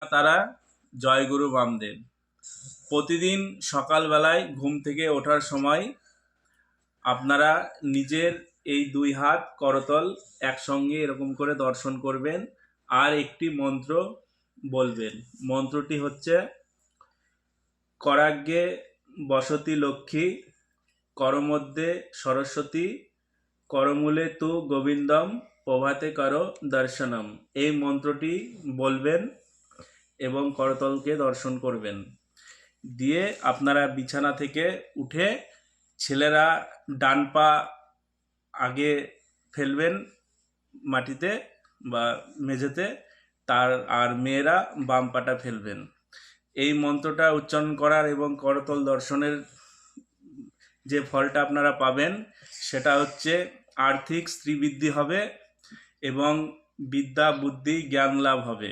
তারা জয়গুরু বামদেব। প্রতিদিন সকালবেলায় ঘুম থেকে ওঠার সময় আপনারা নিজের এই দুই হাত করতল একসঙ্গে এরকম করে দর্শন করবেন আর একটি মন্ত্র বলবেন। মন্ত্রটি হচ্ছে, করাগ্যে বসতি লক্ষ্মী, করমধ্যে সরস্বতী, করমূলে তু গোবিন্দম, প্রভাতে করো দর্শনম। এই মন্ত্রটি বলবেন এবং করতলকে দর্শন করবেন। দিয়ে আপনারা বিছানা থেকে উঠে ছেলেরা ডান পা আগে ফেলবেন মাটিতে বা মেঝেতে, আর মেয়েরা বাম পাটা ফেলবেন। এই মন্ত্রটা উচ্চারণ করার এবং করতল দর্শনের যে ফলটা আপনারা পাবেন সেটা হচ্ছে আর্থিক শ্রীবৃদ্ধি হবে এবং বিদ্যা বুদ্ধি জ্ঞান লাভ হবে।